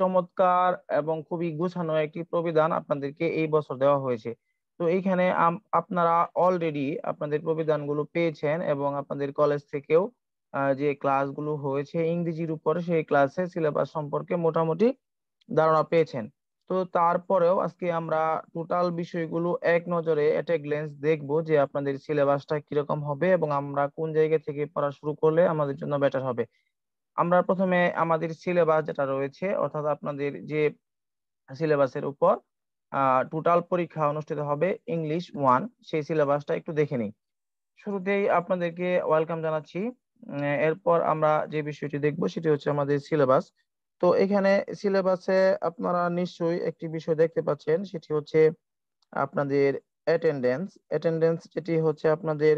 চমৎকার এবং খুবই গোছানো একটি প্রবিধান আপনাদেরকে এই বছর দেওয়া হয়েছে। তো এইখানে আপনারা অলরেডি আপনাদের প্রবিধানগুলো পেয়েছেন এবং আপনাদের কলেজ থেকেও যে ক্লাসগুলো হয়েছে ইংরেজির উপর সেই ক্লাসে সিলেবাস সম্পর্কে মোটামুটি ধারণা পেয়েছেন। তো তারপরেও আজকে আমরা টোটাল বিষয়গুলো এক নজরে এট এ গ্লেন্স দেখবো যে আপনাদের সিলেবাসটা কিরকম হবে এবং আমরা কোন জায়গা থেকে পড়া শুরু করলে আমাদের জন্য বেটার হবে। আমরা প্রথমে আমাদের সিলেবাস যেটা রয়েছে অর্থাৎ আপনাদের যে সিলেবাসের উপর টোটাল পরীক্ষা অনুষ্ঠিত হবে ইংলিশ 1 সেই সিলেবাসটা একটু দেখে নিই। শুরুতেই আপনাদেরকে ওয়েলকাম জানাচ্ছি। এরপর আমরা যে বিষয়টি দেখব সেটি হচ্ছে আমাদের সিলেবাস। তো এখানে সিলেবাসে আপনারা নিশ্চয়ই একটি বিষয় দেখতে পাচ্ছেন, সেটি হচ্ছে আপনাদের অ্যাটেন্ডেন্স। অ্যাটেন্ডেন্স যেটি হচ্ছে আপনাদের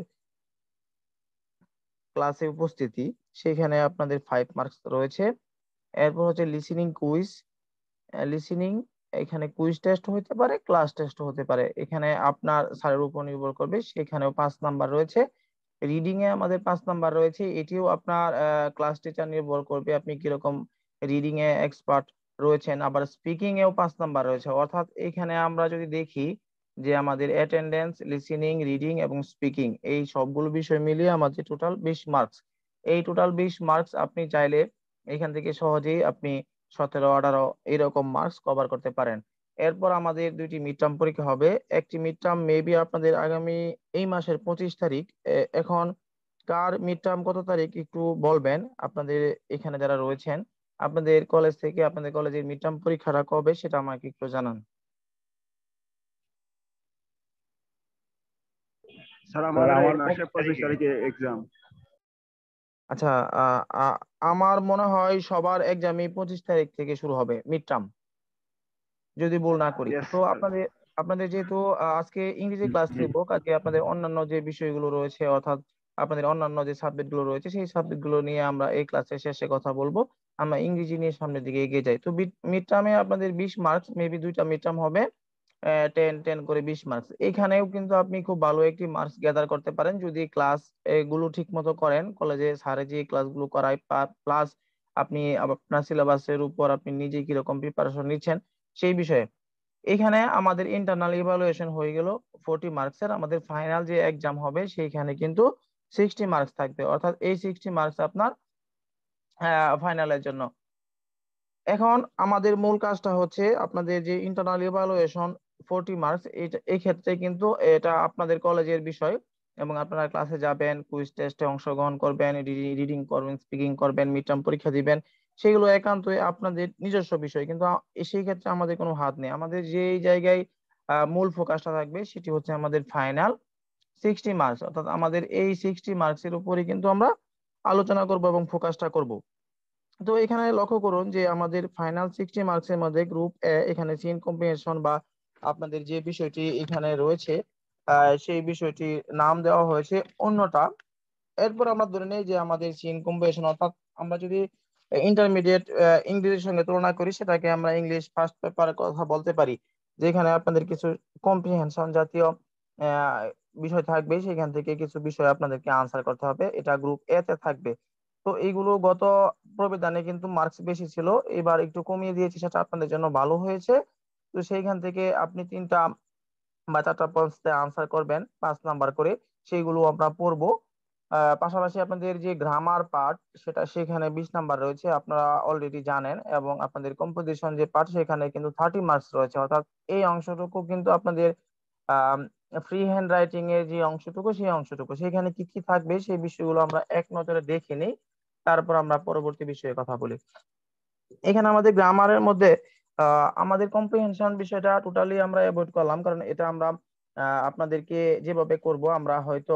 ক্লাসে উপস্থিতি, সেখানে আপনাদের 5 মার্কস রয়েছে। এরপর হচ্ছে লিসেনিং কুইজ। লিসেনিং, এখানে কুইজ টেস্ট হতে পারে, ক্লাস টেস্ট হতে পারে, এখানে আপনার স্যারের উপর নির্ভর করবে, সেখানেও 5 নাম্বার রয়েছে। রিডিং এ আমাদের 5 নাম্বার রয়েছে, এটিও আপনার ক্লাস টিচার নির্ভর করবে আপনি কিরকম রিডিং এ এক্সপার্ট রয়েছেন। আবার স্পিকিং এও 5 নাম্বার রয়েছে। অর্থাৎ এখানে আমরা যদি দেখি যে আমাদের অ্যাটেন্ডেন্স, লিসেনিং, রিডিং এবং স্পিকিং এই সবগুলো বিষয় মিলিয়ে আমাদের টোটাল 20 মার্কস। এই টোটাল 20 মার্কস আপনি চাইলে এখান থেকে সহজেই আপনি 17, 18 এরকম মার্কস কভার করতে পারেন। এরপর আমাদের দুইটি মিড টার্ম পরীক্ষা হবে। একটি মিড টার্ম মেবি আপনাদের আগামী এই মাসের 25 তারিখ। এখন কার মিড টার্ম কত তারিখ একটু বলবেন আপনাদের এখানে যারা রয়েছেন, আপনাদের কলেজ থেকে আপনাদের কলেজের মিড টার্ম পরীক্ষাটা কবে সেটা আমাকে একটু জানান। স্যার স্যার আমাদের আমার এই এই মাসের মাসের 25 25 তারিখে তারিখে এক্সাম। আচ্ছা, আহ, আহ, আমার মনে হয় সবার এক্সামই 25 তারিখ থেকে শুরু হবে মিড টার্ম, যদি ভুল না করি। ইয়েস তো স্যার। আপনাদের আপনাদের যেহেতু আজকে ইংরেজি ক্লাস জি। নিব, কাজে আপনাদের অন্যান্য যে বিষয়গুলো রয়েছে অর্থাৎ আপনাদের অন্যান্য যে সাবজেক্ট গুলো রয়েছে সেই সাবজেক্ট গুলো নিয়ে আমরা এই ক্লাসের শেষে কথা বলবো। আমরা ইংরেজি নিয়ে সামনের দিকে এগিয়ে যাই। তো মিড টার্মে আপনাদের 20 মার্কস, মেবি দুইটা মিড টার্ম হবে, 10 10 করে 20 মার্কস। এখানেও কিন্তু আপনি খুব ভালো একটি মার্কস গ্যাদার করতে পারেন যদি ক্লাস গুলো ঠিক মতো করেন, কলেজে স্যারে যে ক্লাসগুলো করায়, প্লাস আপনি আপনার সিলেবাসের উপর আপনি নিজে কিরকম প্রিপারেশন নিচ্ছেন সেই বিষয়ে। এখানে আমাদের ইন্টারনাল ইভালুয়েশন হয়ে গেল 40 মার্কসের। আমাদের ফাইনাল যে এক্সাম হবে সেইখানে কিন্তু 60 মার্কস থাকবে, অর্থাৎ এই 60 মার্কস আপনার ফাইনালের জন্য। এখন আমাদের মূল কাজটা হচ্ছে আপনাদের যে ইন্টারনাল ইভালুয়েশন 40 মার্কস, এটা এই ক্ষেত্রে কিন্তু এটা আপনাদের কলেজের বিষয় এবং আপনারা ক্লাসে যাবেন, কুইজ টেস্টে অংশগ্রহণ করবেন, রিডিং করবেন, স্পিকিং করবেন, মিড টার্ম পরীক্ষা দিবেন, সেগুলো একান্তই আপনাদের নিজস্ব বিষয়। কিন্তু সেই ক্ষেত্রে আমাদের কোনো হাত নেই। আমাদের যে জায়গায় মূল ফোকাসটা থাকবে সেটি হচ্ছে আমাদের ফাইনাল 60 মার্কস, অর্থাৎ আমাদের এই 60 মার্কসের উপরে কিন্তু আমরা আলোচনা করব এবং ফোকাসটা করব। তো এখানে লক্ষ্য করুন যে আমাদের ফাইনাল 60 মার্কসের মধ্যে গ্রুপ এ, এখানে সিন কম্বিনেশন বা আপনাদের যে বিষয়টি এখানে রয়েছে সেই বিষয়টির নাম দেওয়া হয়েছে অন্যটা। এরপর আমরা ধরে নিই যে আমাদের সিন কম্বিনেশন, অর্থাৎ আমরা যদি ইন্টারমিডিয়েট ইংরেজির সঙ্গে তুলনা করি সেটাকে আমরা ইংলিশ ফার্স্ট পেপারের কথা বলতে পারি, যেখানে আপনাদের কিছু কম্প্রিহেনশন জাতীয় আহ, বিষয় থাকবে, সেখান থেকে কিছু বিষয় আপনাদেরকে আনসার করতে হবে, এটা গ্রুপ এ তে থাকবে। তো এইগুলো গত প্রবেদনে কিন্তু মার্কস বেশি ছিল, এবার একটু কমিয়ে দিয়েছে, সেটা আপনাদের জন্য ভালো হয়েছে। তো সেইখান থেকে আপনি 3টা বা 4টা প্রশ্নে আনসার করবেন 5 নাম্বার করে, সেইগুলো আমরা পড়বো। পাশাপাশি আপনাদের যে গ্রামার পার্ট সেটা সেখানে 20 নাম্বার রয়েছে, আপনারা অলরেডি জানেন, এবং আপনাদের কম্পোজিশন যে পার্ট সেখানে কিন্তু 30 মার্কস রয়েছে। অর্থাৎ এই অংশটুকু কিন্তু আপনাদের ফ্রি হ্যান্ড রাইটিং এর যে অংশটুকু সেই অংশটুকু সেখানে কি কি থাকবে সেই বিষয়গুলো আমরা এক নজরে দেখে নিই, তারপর আমরা পরবর্তী বিষয়ে কথা বলি। এখানে আমাদের গ্রামারের মধ্যে আমাদের কম্প্রিহেনশন বিষয়টা টোটালি আমরা অ্যাভয়েড করলাম, কারণ এটা আমরা আপনাদেরকে যেভাবে করব, আমরা হয়তো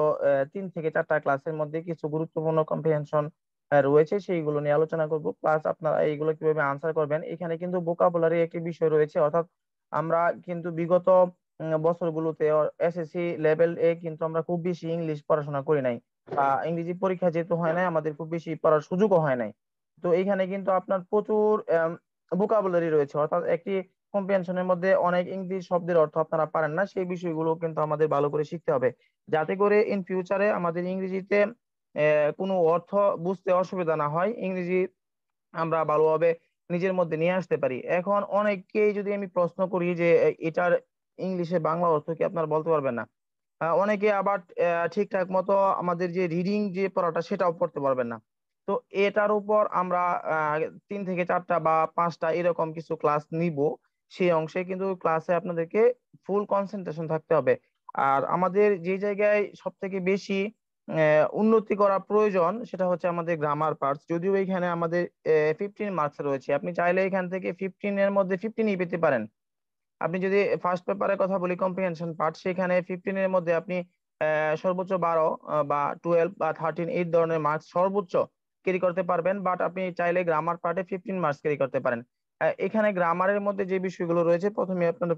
3 থেকে 4টা ক্লাসের মধ্যে কিছু গুরুত্বপূর্ণ কম্প্রিহেনশন রয়েছে সেইগুলো নিয়ে আলোচনা করব, প্লাস আপনারা এইগুলো কিভাবে আনসার করবেন। এখানে কিন্তু ভোকাবুলারি একটি বিষয় রয়েছে, অর্থাৎ আমরা কিন্তু বিগত বছরগুলোতে এসএসসি লেভেল এ কিন্তু আমরা খুব বেশি ইংলিশ পড়াশোনা করি নাই, ইংরেজি পরীক্ষা যেহেতু হয় নাই আমাদের খুব বেশি পড়ার সুযোগও হয় নাই। তো এইখানে কিন্তু আপনার প্রচুর ভোকাবুলারি রয়েছে, অর্থাৎ একটি কম্প্রিহেনশনের মধ্যে অনেক ইংলিশ শব্দের অর্থ আপনারা পারেন না, সেই বিষয়গুলো কিন্তু আমাদের ভালো করে শিখতে হবে, যাতে করে ইন ফিউচারে আমাদের ইংরেজিতে কোনো অর্থ বুঝতে অসুবিধা না হয়, ইংরেজি আমরা ভালোভাবে নিজের মধ্যে নিয়ে আসতে পারি। এখন অনেককেই যদি আমি প্রশ্ন করি যে এটার ইংলিশে বাংলা অর্থ কি, আপনারা বলতে পারবেন না। অনেকে আবার ঠিকঠাক মতো আমাদের যে রিডিং যে পড়াটা সেটাও পড়তে পারবেন না। তো এটার উপর আমরা 3 থেকে 4টা বা 5টা এরকম কিছু ক্লাস নিব। সেই অংশে কিন্তু ক্লাসে আপনাদেরকে ফুল কনসেন্ট্রেশন থাকতে হবে। আর আমাদের যে জায়গায় সব থেকে বেশি উন্নতি করা প্রয়োজন সেটা হচ্ছে আমাদের গ্রামার পার্টস। যদিও এখানে আমাদের 15 মার্কস রয়েছে, আপনি চাইলে এখান থেকে 15-এর মধ্যে 15ই পেতে পারেন। আপনি যদি ফার্স্ট পেপারের কথা বলি, কম্প্রিহেনশন পার্ট, সেখানে 15-এর মধ্যে আপনি সর্বোচ্চ 12 বা 12 বা 13 এই ধরনের মার্কস সর্বোচ্চ ক্যারি করতে পারবেন। বাট আপনি চাইলে গ্রামার পার্টে 15 মার্কস ক্যারি করতে পারেন। এখানে গ্রামারের মধ্যে যে বিষয়গুলো রয়েছে, প্রথমে আপনার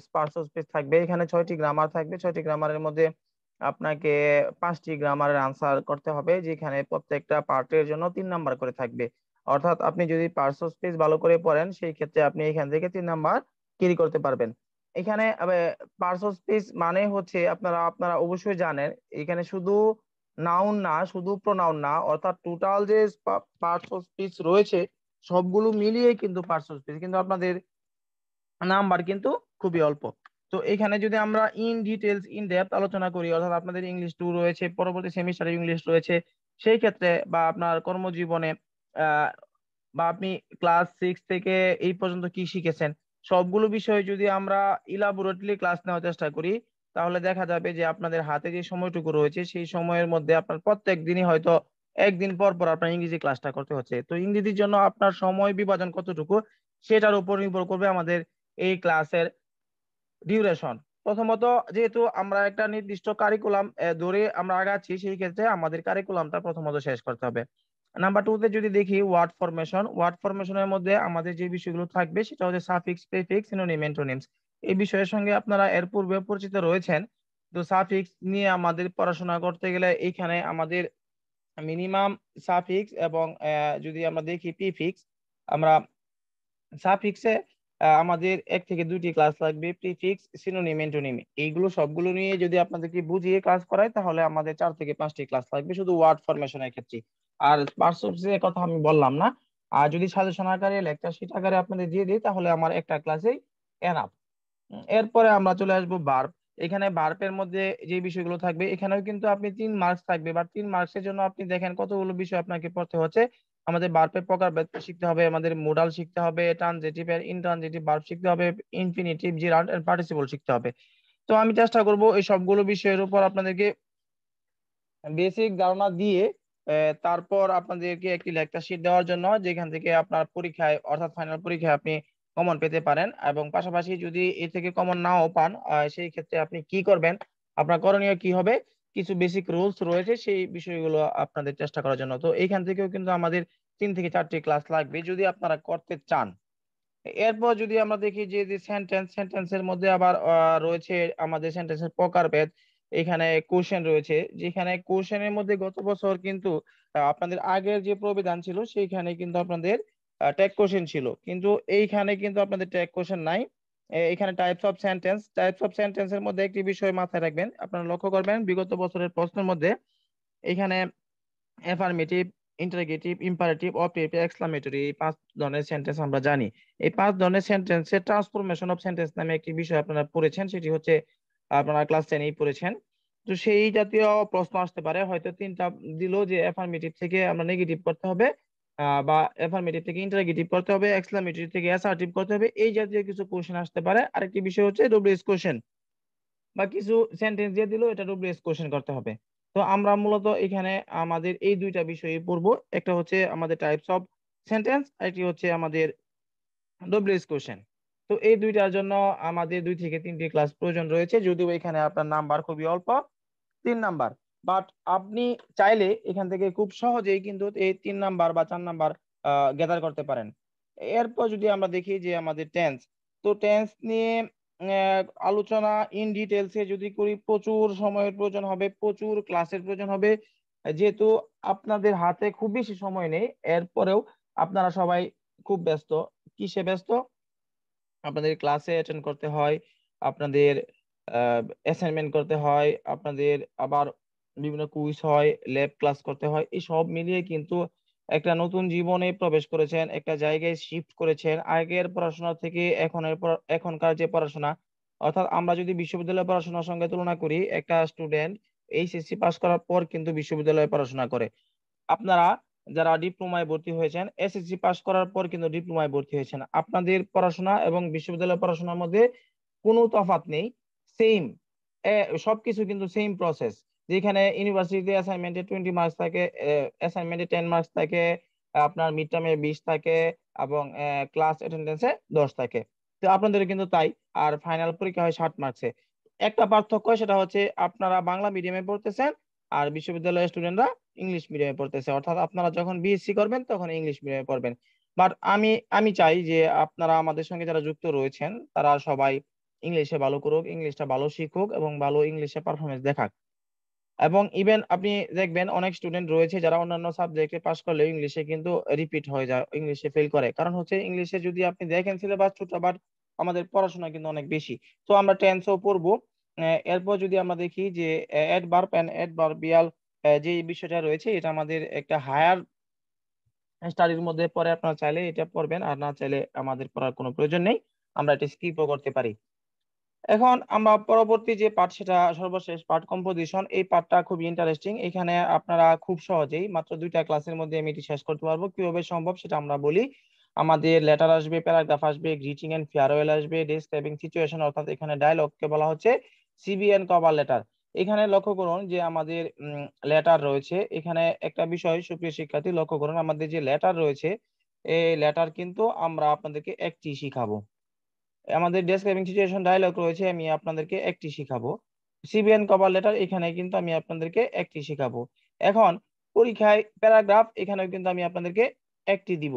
স্পার্স স্পেস থাকবে। এখানে 6টি গ্রামার থাকবে। 6টি গ্রামারের মধ্যে আপনাকে 5টি গ্রামারের আনসার করতে হবে, যেখানে প্রত্যেকটা পার্টের জন্য 3 নাম্বার করে থাকবে। অর্থাৎ আপনি যদি পার্স স্পেস ভালো করে পড়েন, সেই ক্ষেত্রে আপনি এখান থেকে 3 নাম্বার ক্যারি করতে পারবেন। এখানে পার্টস অফ স্পিচ মানে হচ্ছে, আপনারা আপনারা অবশ্যই জানেন, এখানে শুধু নাউন না, শুধু প্রোনাউন না, অর্থাৎ টোটাল যে পার্টস অফ স্পিচ রয়েছে সবগুলো মিলিয়ে কিন্তু পার্টস অফ স্পিচ, কিন্তু আপনাদের নাম্বার কিন্তু খুবই অল্প। তো এখানে যদি আমরা ইন ডিটেলস ইন ডেপথ আলোচনা করি, অর্থাৎ আপনাদের ইংলিশ 2 রয়েছে, পরবর্তী সেমিস্টারে ইংলিশ রয়েছে, সেই ক্ষেত্রে বা আপনার কর্মজীবনে বা আপনি ক্লাস 6 থেকে এই পর্যন্ত কি শিখেছেন, সবগুলো বিষয় যদি আমরা ইলাবোরেটলি ক্লাস নেওয়ার চেষ্টা করি, তাহলে দেখা যাবে যে আপনাদের হাতে যে সময়টুকু রয়েছে সেই সময়ের মধ্যে আপনার প্রত্যেক দিনই হয়তো একদিন পর পর আপনার ইংরেজি ক্লাসটা করতে হচ্ছে। তো ইংরেজির জন্য আপনার সময় বিভাজন কতটুকু, সেটার উপর নির্ভর করবে আমাদের এই ক্লাসের ডিউরেশন। প্রথমত, যেহেতু আমরা একটা নির্দিষ্ট কারিকুলাম ধরে আমরা আগাচ্ছি, সেই ক্ষেত্রে আমাদের কারিকুলামটা প্রথমত শেষ করতে হবে। নাম্বার 2 তে যদি দেখি ওয়ার্ড ফরমেশন, ওয়ার্ড ফরমেশনের মধ্যে আমাদের যে বিষয়গুলো থাকবে সেটা হচ্ছে সাফিক্স, প্রিফিক্স, সিনোনিম, অ্যান্টোনিমস। এই বিষয়ের সঙ্গে আপনারা এর পূর্বে পরিচিত রয়েছেন। তো সাফিক্স নিয়ে আমাদের পড়াশোনা করতে গেলে এইখানে আমাদের মিনিমাম সাফিক্স এবং যদি আমরা দেখি প্রিফিক্স, আমরা সাফিক্সে আমাদের 1 থেকে 2টি ক্লাস লাগবে। প্রিফিক্স, সিনোনিম, অ্যান্টোনিম, এইগুলো সবগুলো নিয়ে যদি আপনাদেরকে বুঝিয়ে ক্লাস করায়, তাহলে আমাদের 4 থেকে 5টি ক্লাস লাগবে শুধু ওয়ার্ড ফরমেশনের ক্ষেত্রে। আর পার্টস এর কথা আমি বললাম না। আর যদি সাজেশন আকারে, লেকচার শিট আকারে আপনাদের দিয়ে দিই, তাহলে আমার একটা ক্লাসেই এনাফ। এরপরে আমরা চলে আসবো ভার্ব। এখানে ভার্বের মধ্যে যে বিষয়গুলো থাকবে, এখানেও কিন্তু আপনি 3 মার্কস থাকবে, বা 3 মার্কসের জন্য আপনি দেখেন কতগুলো বিষয় আপনাকে পড়তে হচ্ছে। আমাদের ভার্বের প্রকারভেদ শিখতে হবে, আমাদের মোডাল শিখতে হবে, ট্রানজিটিভ এর ইনট্রানজিটিভ ভার্ব শিখতে হবে, ইনফিনিটিভ, জিরান্ড এন্ড পার্টিসিপল শিখতে হবে। তো আমি চেষ্টা করব এই সবগুলো বিষয়ের উপর আপনাদেরকে বেসিক ধারণা দিয়ে তারপর আপনাদেরকে একটি লেকচার শিট দেওয়ার জন্য, যেখান থেকে আপনার পরীক্ষায় অর্থাৎ ফাইনাল পরীক্ষায় আপনি কমন পেতে পারেন। এবং পাশাপাশি যদি এ থেকে কমন নাও পান, সেই ক্ষেত্রে আপনি কি করবেন, আপনার করণীয় কি হবে, কিছু বেসিক রুলস রয়েছে সেই বিষয়গুলো আপনাদের চেষ্টা করার জন্য। তো এইখান থেকেও কিন্তু আমাদের 3 থেকে 4টি ক্লাস লাগবে যদি আপনারা করতে চান। এরপর যদি আমরা দেখি যে সেন্টেন্সের মধ্যে আবার রয়েছে আমাদের সেন্টেন্সের প্রকারভেদ। এখানে কোশ্চেন রয়েছে, যেখানে কোশ্চেনের মধ্যে গত বছর কিন্তু আপনাদের আগের যে প্রবিধান ছিল সেইখানে কিন্তু আপনাদের ট্যাগ কোশ্চেন ছিল, কিন্তু এইখানে কিন্তু আপনাদের ট্যাগ কোশ্চেন নাই। এখানে টাইপস অফ সেন্টেন্সের মধ্যে একটি বিষয় মাথায় রাখবেন, আপনারা লক্ষ্য করবেন বিগত বছরের প্রশ্নের মধ্যে এখানে affirmative, interrogative, imperative, objective, exclamatory, এই 5 ধরনের সেন্টেন্স আমরা জানি। এই 5 ধরনের সেন্টেন্সের ট্রান্সফরমেশন অফ সেন্টেন্স নামে একটি বিষয় আপনারা পড়েছেন, সেটি হচ্ছে আপনারা ক্লাস 10-এই পড়েছেন। তো সেই জাতীয় প্রশ্ন আসতে পারে, হয়তো 3টা দিল যে অ্যাফার্মেটিভ থেকে আমরা নেগেটিভ করতে হবে, বা অ্যাফার্মেটিভ থেকে ইন্টারোগেটিভ করতে হবে, এক্সক্লামেটরি থেকে অ্যাসার্টিভ করতে হবে, এই জাতীয় কিছু কোশ্চেন আসতে পারে। আরেকটি বিষয় হচ্ছে ডব্লিউএস কোশ্চেন, বা কিছু সেন্টেন্স দিয়ে দিল এটা ডব্লিউএস কোশ্চেন করতে হবে। তো আমরা মূলত এখানে আমাদের এই 2টা বিষয়ে পড়বো, একটা হচ্ছে আমাদের টাইপস অফ সেন্টেন্স, আরেকটি হচ্ছে আমাদের ডব্লিউএস কোশ্চেন। তো এই 2টার জন্য আমাদের 2 থেকে 3টি ক্লাস প্রয়োজন রয়েছে, যদিও এখানে আপনার নাম্বার খুবই অল্প, 3 নাম্বার। বাট আপনি চাইলে এখান থেকে খুব সহজেই কিন্তু এই 3 নাম্বার বা 4 নাম্বার গ্যাদার করতে পারেন। এরপর যদি আমরা দেখি যে আমাদের টেন্স, তো টেন্স নিয়ে আলোচনা ইন ডিটেলসে যদি করি, প্রচুর সময়ের প্রয়োজন হবে, প্রচুর ক্লাসের প্রয়োজন হবে। যেহেতু আপনাদের হাতে খুব বেশি সময় নেই, এরপরেও আপনারা সবাই খুব ব্যস্ত। কিসে ব্যস্ত? আপনাদের ক্লাসে অ্যাটেন্ড করতে হয়, আপনাদের অ্যাসাইনমেন্ট করতে হয়, আপনাদের আবার বিভিন্ন কুইজ হয়, ল্যাব ক্লাস করতে হয়, এই সব মিলিয়ে কিন্তু একটা নতুন জীবনে প্রবেশ করেছেন, একটা জায়গায় শিফট করেছেন। আগের পড়াশোনা থেকে এখনকার যে পড়াশোনা, অর্থাৎ আমরা যদি বিশ্ববিদ্যালয় পড়াশোনার সঙ্গে তুলনা করি, একটা স্টুডেন্ট এইচএসসি পাস করার পর কিন্তু বিশ্ববিদ্যালয়ে পড়াশোনা করে। আপনারা যারা ডিপ্লোমায় ভর্তি হয়েছেন, এসএসসি পাস করার পর কিন্তু ডিপ্লোমায় ভর্তি হয়েছেন। আপনাদের পড়াশোনা এবং বিশ্ববিদ্যালয় পড়াশোনার মধ্যে কোনো তফাৎ নেই, সেম। সবকিছু কিন্তু সেম প্রসেস। যেখানে ইউনিভার্সিটি অ্যাসাইনমেন্টে 20 মার্কস থাকে, অ্যাসাইনমেন্টে 10 মার্কস থাকে, আপনার মিড টার্মে 20 থাকে, এবং ক্লাস অ্যাটেন্ডেন্সে 10 থাকে। তো আপনাদের কিন্তু তাই। আর ফাইনাল পরীক্ষা হয় 60 মার্কসে। একটা পার্থক্য, সেটা হচ্ছে আপনারা বাংলা মিডিয়ামে পড়তেছেন আর বিশ্ববিদ্যালয়ের স্টুডেন্টরা ইংলিশ মিডিয়ামে পড়তেছে। অর্থাৎ আপনারা যখন বিএসসি করবেন তখন ইংলিশ মিডিয়ামে পড়বেন। বাট আমি আমি চাই যে আপনারা আমাদের সঙ্গে যারা যুক্ত রয়েছেন তারা সবাই ইংলিশে ভালো করুক, ইংলিশটা ভালো শিখুক এবং ভালো ইংলিশে পারফরমেন্স দেখাক। এবং ইভেন আপনি দেখবেন অনেক স্টুডেন্ট রয়েছে যারা অন্যান্য সাবজেক্টে পাশ করলেও ইংলিশে কিন্তু রিপিট হয়ে যায়, ইংলিশে ফেল করে। কারণ হচ্ছে ইংলিশে যদি আপনি দেখেন সিলেবাস ছোট, বাট আমাদের পড়াশোনা কিন্তু অনেক বেশি। তো আমরা টেন্সও পড়বো। এরপর যদি আমরা দেখি যে অ্যাডভার্ব এন্ড অ্যাডভার্বিয়াল যে বিষয়টা রয়েছে, এটা আমাদের একটা হায়ার স্টাডির মধ্যে পড়ে। আপনারা চাইলে এটা পড়বেন, আর না চাইলে আমাদের পড়ার কোনো প্রয়োজন নেই, আমরা এটা স্কিপও করতে পারি। এখন আমরা পরবর্তী যে পার্ট, সেটা সর্বশেষ পার্ট, কম্পোজিশন। এই পার্টটা খুব ইন্টারেস্টিং। এখানে আপনারা খুব সহজেই মাত্র 2টা ক্লাসের মধ্যে আমি এটি শেষ করতে পারবো। কিভাবে সম্ভব সেটা আমরা বলি। আমাদের লেটার আসবে, প্যারাগ্রাফ আসবে, গ্রিটিং এন্ড ফেয়ারওয়েল আসবে, ডেসক্রাইবিং সিচুয়েশন, অর্থাৎ এখানে ডায়লগকে বলা হচ্ছে সিবি এন্ড কভার লেটার। এখানে লক্ষ্য করুন যে আমাদের লেটার রয়েছে। এখানে একটা বিষয় সুপ্রিয় শিক্ষার্থী লক্ষ্য করুন, আমাদের যে লেটার রয়েছে, এই লেটার কিন্তু আমরা আপনাদেরকে একটি শিখাবো। আমাদের ডেসক্রাইবিং সিচুয়েশন ডায়লগ রয়েছে, আমি আপনাদেরকে একটি শিখাবো। সিবিএন কভার লেটার এখানে কিন্তু আমি আপনাদেরকে একটি শিখাবো। এখন পরীক্ষায় প্যারাগ্রাফ, এখানেও কিন্তু আমি আপনাদেরকে একটি দিব।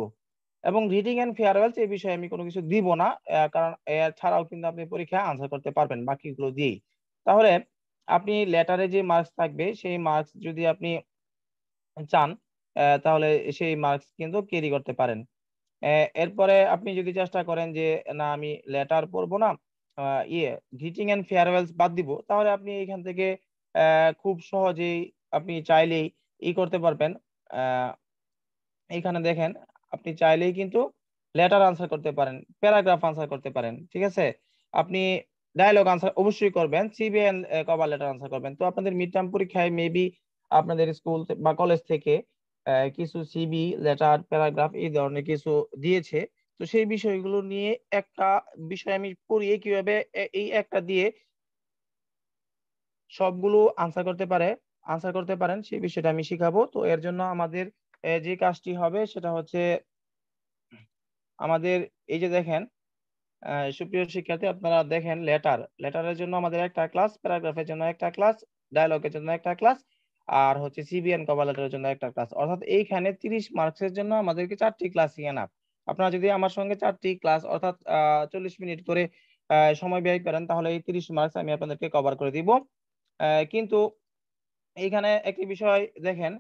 এবং রিডিং এন্ড ফেয়ারওয়েলস এই বিষয়ে আমি কোনো কিছু দিব না, কারণ এছাড়াও কিন্তু আপনি পরীক্ষায় আনসার করতে পারবেন বাকিগুলো দিয়েই। তাহলে আপনি লেটারে যে মার্কস থাকবে, সেই মার্কস যদি আপনি চান, তাহলে সেই মার্কস কিন্তু ক্যারি করতে পারেন। এরপরে আপনি যদি চেষ্টা করেন যে না আমি লেটার পড়বো না, গ্রিটিং এন্ড ফেয়ারওয়েলস বাদ দিব, তাহলে আপনি এখান থেকে খুব সহজেই আপনি চাইলেই করতে পারবেন। আহ, এখানে দেখেন, আপনি চাইলেই কিন্তু লেটার আনসার করতে পারেন, প্যারাগ্রাফ আনসার করতে পারেন, ঠিক আছে। আপনি ডায়লগ আনসার অবশ্যই করবেন, সিবিএন কভার লেটার আনসার করবেন। তো আপনাদের মিড টার্ম পরীক্ষায় মেবি আপনাদের স্কুল বা কলেজ থেকে কিছু সিবি, লেটার, প্যারাগ্রাফ এই ধরনের কিছু দিয়েছে। তো সেই বিষয়গুলো নিয়ে একটা বিষয় আমি পড়িয়ে কিভাবে এই একটা দিয়ে সবগুলো আনসার করতে পারেন সেই বিষয়টা আমি শিখাবো। তো এর জন্য আমাদের যে কাজটি হবে সেটা হচ্ছে, আমাদের এই যে দেখেন, সুপ্রিয় শিক্ষার্থী আপনারা দেখেন, লেটারের জন্য আমাদের একটা ক্লাস, প্যারাগ্রাফের জন্য একটা ক্লাস, ডায়লগের জন্য একটা ক্লাস, আর হচ্ছে সিবিএন কভার লেটারের জন্য একটা ক্লাস। অর্থাৎ এইখানে 30 মার্কসের জন্য আমাদেরকে 4টি ক্লাস এনাফ। আপনারা যদি আমার সঙ্গে 4টি ক্লাস অর্থাৎ 40 মিনিট করে সময় ব্যয় করেন, তাহলে এই 30 মার্কস আমি আপনাদেরকে কভার করে দিব। কিন্তু এইখানে একটি বিষয় দেখেন,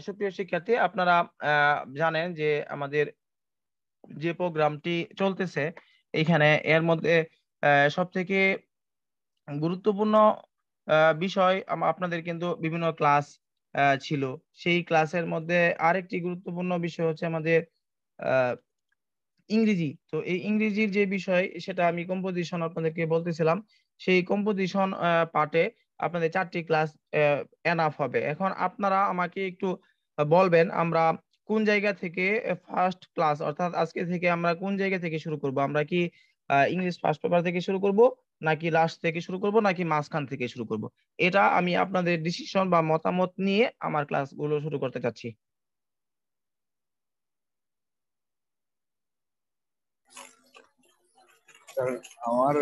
সুপ্রিয় শিক্ষার্থী আপনারা জানেন যে আমাদের যে প্রোগ্রামটি চলতেছে, এইখানে এর মধ্যে সব থেকে গুরুত্বপূর্ণ বিষয় আপনাদের কিন্তু বিভিন্ন ক্লাস ছিল। সেই ক্লাসের মধ্যে আরেকটি গুরুত্বপূর্ণ বিষয় হচ্ছে আমাদের আহ, ইংরেজি। তো এই ইংরেজির যে বিষয়, সেটা আমি কম্পোজিশন আপনাদেরকে বলতেছিলাম। সেই কম্পোজিশন পার্টে আপনাদের 4টি ক্লাস এনাফ হবে। এখন আপনারা আমাকে একটু বলবেন, আমরা কোন জায়গা থেকে ফার্স্ট ক্লাস, অর্থাৎ আজকে থেকে আমরা কোন জায়গা থেকে শুরু করব? আমরা কি ইংলিশ ফার্স্ট পেপার থেকে শুরু করব, নাকি লাস্ট থেকে শুরু করব, নাকি মাঝখান থেকে শুরু করব? এটা আমি আপনাদের ডিসিশন বা মতামত নিয়ে আমার ক্লাসগুলো শুরু করতে চাচ্ছি। স্যার, আমার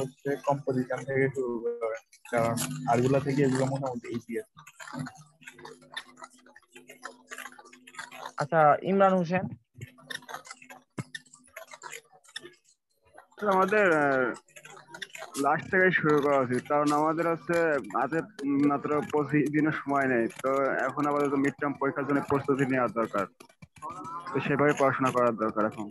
হচ্ছে কম্পোজিশন থেকে শুরু করেন, কারণ আরগুলা থেকে এগুলো মোটামুটি ইজি আছে। আচ্ছা, ইমরান হোসেন। আমাদের লাস্ট থেকে শুরু করা উচিত, কারণ আমাদের হচ্ছে হাতে মাত্র 25 দিনের সময় নেই। তো এখন আপাতত মিড টার্ম পরীক্ষার জন্য প্রস্তুতি নেওয়ার দরকার, তো সেভাবে পড়াশোনা করার দরকার এখন।